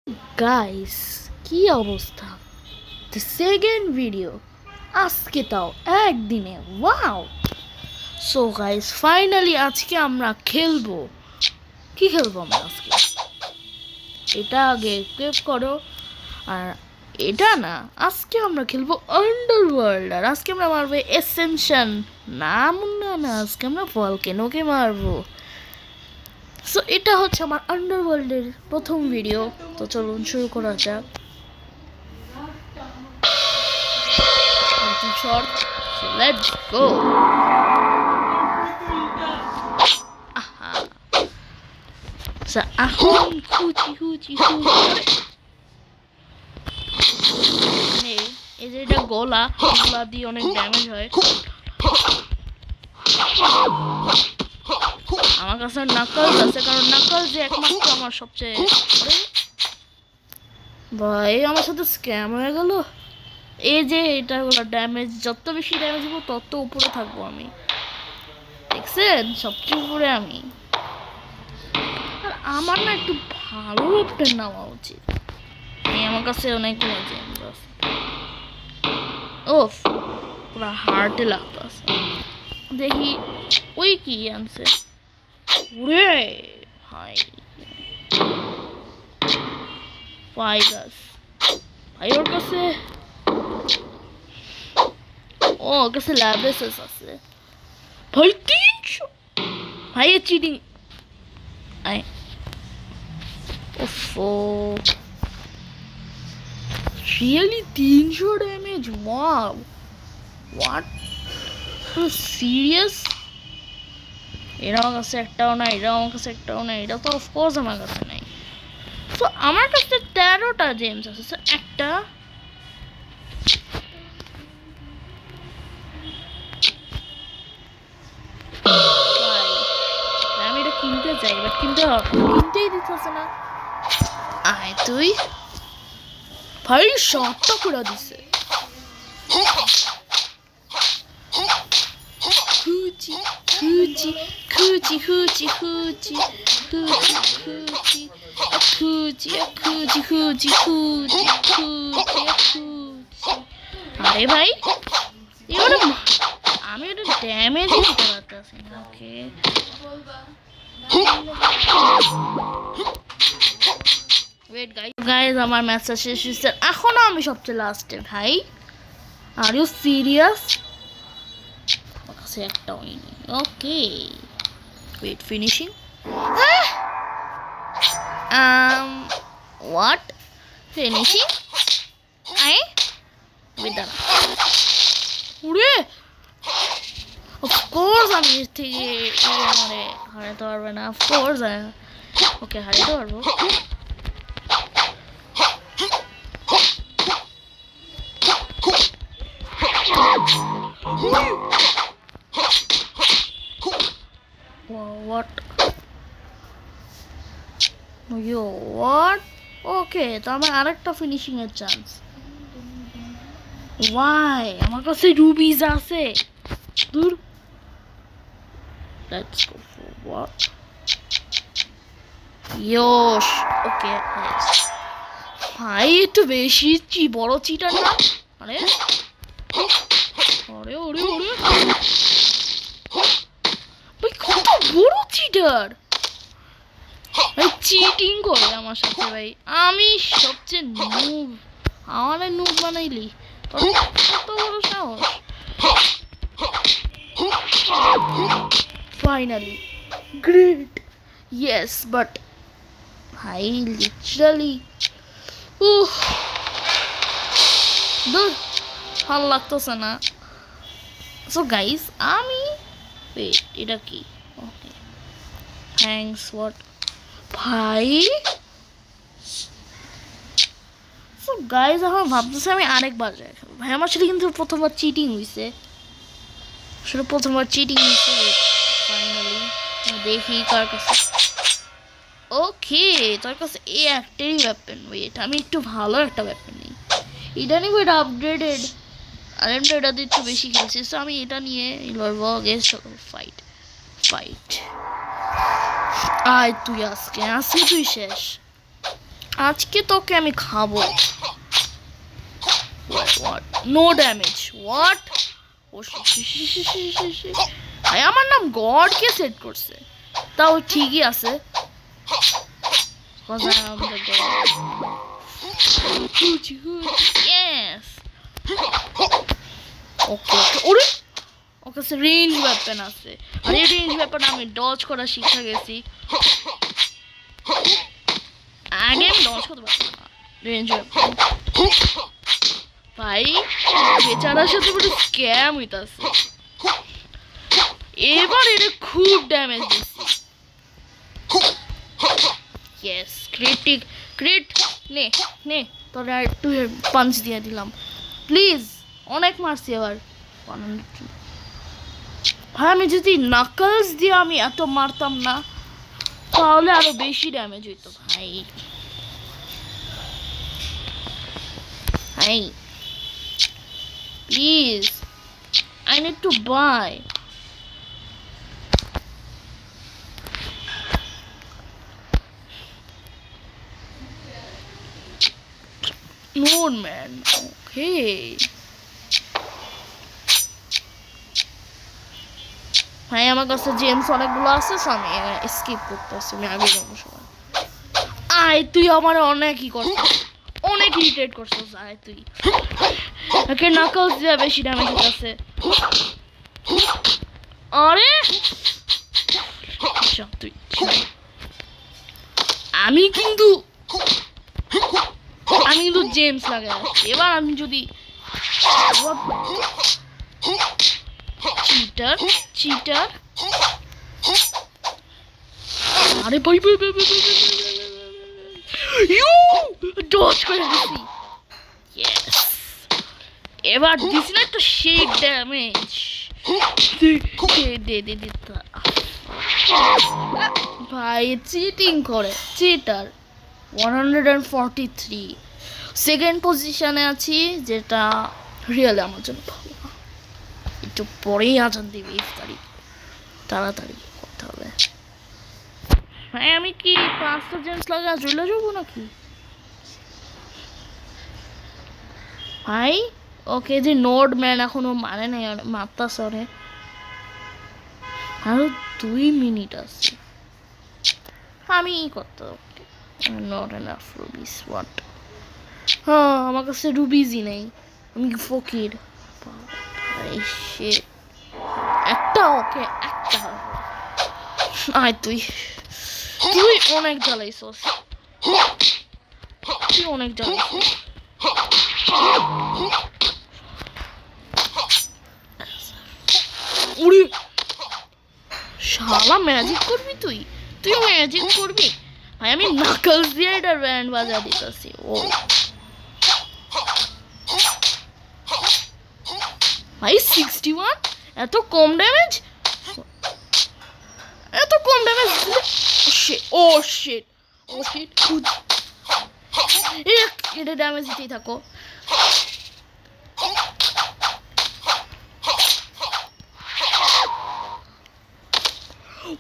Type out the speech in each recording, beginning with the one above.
Guys, কি অবস্থা! The second video আজকে, তাও একদিনে। ওয়াও! সো গাইস, ফাইনালি আজকে আমরা খেলবো। কি খেলবো আমরা আজকে? এটা আগে ক্লিক করো। আর এটা না, আজকে আমরা খেলবো আন্ডারওয়ার্ল্ড। আর আজকে আমরা মারবো এসেনশন। না, আজকে আমরা ভলকেনোকে মারবো। সো এটা হচ্ছে আমার আন্ডারওয়ার্ল্ডের প্রথম ভিডিও। তো চলুন শুরু করা যাক। Short. So let's go. Aha. So এখন খুঁজি এই যে এটা গোলা দিয়ে অনেক ড্যামেজ হয়। আমার কাছে নাকলস আছে, কারণ নাকলস যে একমাত্র আমার সবচেয়ে। ভাই আমার সাথে স্ক্যাম হয়ে গেল। এই যে এটা হলো ড্যামেজ, যত বেশি ড্যামেজ হবো তত উপরে থাকবো আমি। দেখছেন, সবচেয়ে উপরে আমি। আর আমার না একটু ভালো ওয়েপন নেওয়া উচিত। আমার কাছে অনেকগুলো জেমস আছে। ওফ, পুরো হার্টে লাগতেছে। দেখি ওই কি আনছে। ওরে ভাই, ফাইগাস ভাই, ওর কাছে ওর কাছে ল্যাবেসেস আছে ভাই। 300 ভাই, এ চিটিং। আই ওফো, really 300 damage? Wow, what serious? এরা আমার কাছে একটাও নাই, এটা তো অফকোর্স আমার কাছে নাই। তো আমার কাছে 13টা জেমস আছে। স্যার একটা আমি এটা কিনতে চাই, বাট কিনতেই দিতেছে না। আয় তুই ভাই, শটটা করে দিছে। আরে ভাই, আমি ওটা ড্যামেজ দিতে পারতেছি না। ওকে, ওয়েট গাইস, আমার ম্যাচটা শেষ হয়েছে, এখনো আমি সবচেয়ে লাস্টে। ভাই, আর ইউ সিরিয়াস? আমার কাছে একটাও নেই। Okay, wait, finishing. What finishing? আই বিদান। উড়ে, অফকোর্স আমি এর থেকে মানে হারাতে পারবে না। অফকোর্স ওকে হারাতে পারবো। What? Yo, what? ওকে, তো আমার আরেকটা ফিনিশিং এর চান্স। ওয়াই, আমার কাছে রুবিজ আছে। দূর, লেটস গো ফর what? ইয়োশ, ওকে, নাইস। ভাই একটু বেশি বড় চিটার না? আরে ওরে ওরে ওরে, ভাই কত বড় চিটার! ভাই চিটিং করে আমার সাথে। ভাই আমি সবচেয়ে নুব, আমারে নুব বানাইলি? কত বড় সাহস! ফাইনালি, গ্রেট, ইয়েস, বাট ভাই লিটারালি দূর, ভালো লাগতেছে না। সো গাইস, আমি এটা কি? ওকে, থ্যাঙ্কস। হোয়াট ভাই? সো গাইস, এখন ভাবতেছি আমি আরেকবার যাই খেলবো। ভাই আমার সাথে কিন্তু প্রথমবার চিটিং হয়েছে। ফাইনালি দেখি কার কাছে। ওকে, তোর কাছে এই একটারই ওয়েপন। ওয়েট, আমি একটু ভালো একটা ওয়েপন নিই। এটা নিব, এটা আপগ্রেডেড। আর এটা দিয়ে একটু বেশি খেলছি, সো আমি এটা নিয়ে লড়বো গেস্ট ফাইট। আয় তুই, আজকে তুই শেষ। আজকে তোকে আমি খাবো। What? No damage. What? ও ভাই আমার নাম গড কে সেট করছে, তাও ঠিকই আছে। Because I am the god. Yes. Okay. ওরে ওর কাছে রেঞ্জ ওয়েপন আছে, আর এই রেঞ্জ ওয়েপন আমি ডজ করা শিখে গেছি। আগে আমি ডজ করতে পারতাম না রেঞ্জ ওয়েপন। ভাই বেচারার সাথে পুরো স্ক্যাম হইতাছে। এবার এটা খুব ড্যামেজ দিছি। ইয়েস ক্রিট নে নে তোরা একটু পাঞ্চ দিয়ে দিলাম প্লিজ। অনেক মারছি এবার। ভাই আমি যদি নাকলস দিয়ে আমি এত মারতাম না তাহলে আরো বেশি ড্যামেজ হইতো। ভাই ভাই please, I need to buy. No man, okay. ভাই আমার কাছে জেমস অনেকগুলো আছে, আমি স্কিপ করতেছি, আমি আগে যাবো সবাই। আয় তুই আমার অনেকই করছিস, অনেক ইরিটেট করছিস। আয় তুই একে নাকলস দিয়ে বেশি ড্যামেজ হচ্ছে। আরে তুই আমি কিন্তু জেমস লাগাই আসছি। এবার আমি যদি চিটার আরে ভাই ডজ করে দিছি। ইয়েস এবার দিছি না একটা শেক ড্যামেজ। দে ভাই চিটিং করে, চিটার। 143 সেকেন্ড পজিশনে আছি, যেটা রিয়েলি আমার জন্য ভালো না। একটু পরেই আজান দিবি, ইফতারি তাড়াতাড়ি করতে হবে। ভাই আমি কি 5টা জেমস লাগা চলে যাবো নাকি ভাই? ওকে যে নোড ম্যান এখনো মানে নেই, মাত্রা সরে আরো 2 মিনিট আছে। আমি করতে নট এনাফ রুবিস। হোয়াট? হ্যাঁ আমার কাছে রুবিজই নেই, আমি ফকির। একটা ওকে একটা। আয় তুই অনেক জ্বালাইছস, তুই অনেক জ্বালাইছস। উড়ি শালা ম্যাজিক করবি তুইও ম্যাজিক করবি? ভাই আমি নাকলস দিয়ে এটা ব্যান্ড বাজা দিতেছি। ও ভাই 61 এত কম ড্যামেজ, ও শিট এটা ড্যামেজ দিতেই থাকো।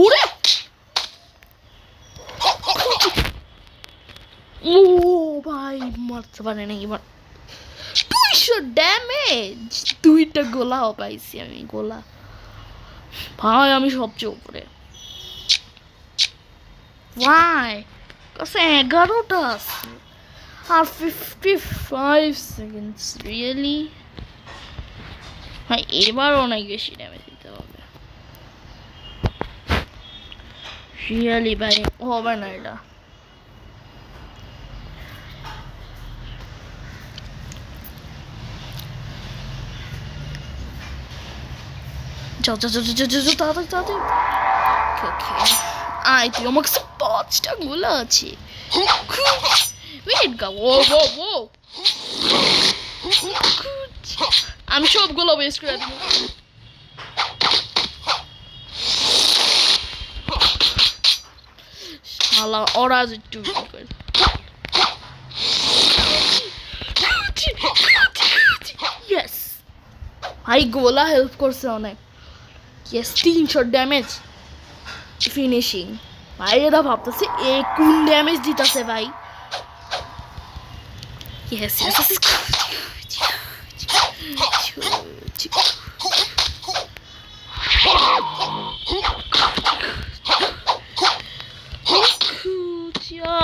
ওরে ও ভাই মারতে পারে না এবার। 200 ড্যামেজ, 2টা গোলাও পাইছি আমি। গোলা ভাই আমি সবচেয়ে উপরে। ভাই কাছে 11টা আছে আর 55 সেকেন্ডস। রিয়েলি ভাই এবার অনেক বেশি ড্যামেজ দিতে হবে। রিয়েলি ভাই হবে না এটা। যাও তাড়াতাড়ি। আয় তুই আমার কাছে 5টা গোলা আছে। আমি সবগুলো ওয়েস্ট করে দিব। শালা ওরা একটু ইয়েস ভাই গোলা হেল্প করছে অনেক। Yes 300 damage finishing. ভাই এরা ভাবতেছে এ কোন ড্যামেজ দিতেছে ভাই। Yes, yes.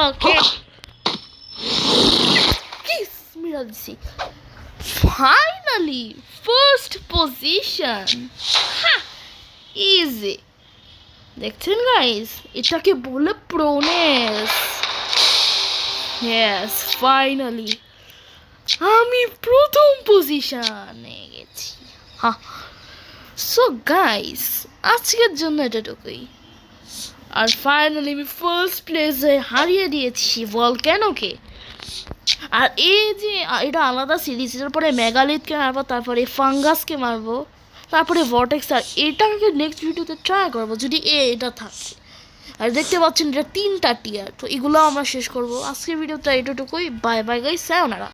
Okay. Kiss Miralsi. Finally, first position. Ha! Easy. দেখছেন গাইস, এটাকে বলে প্রোনেস। ইয়েস, ফাইনালি আমি প্রথম পজিশনে গেছি। হ্যাঁ, সো গাইস আজকের জন্য এতটুকুই। আর ফাইনালি আমি ফার্স্ট প্লেসে হারিয়ে দিয়েছি ভলক্যানোকে। আর এই যে এটা আলাদা সিরিজ, এর পরে মেগালিথকে মারবো, তারপরে ফাঙ্গাসকে মারবো, তারপরে ভর্টেক্স। আর এটাকে নেক্সট ভিডিওতে ট্রাই করবো যদি এটা থাকে। আর দেখতে পাচ্ছেন এটা 3টা টিয়ার, তো এগুলো আমরা শেষ করবো। আজকের ভিডিওটা এতটুকুই। Bye bye guys, সায়োনারা।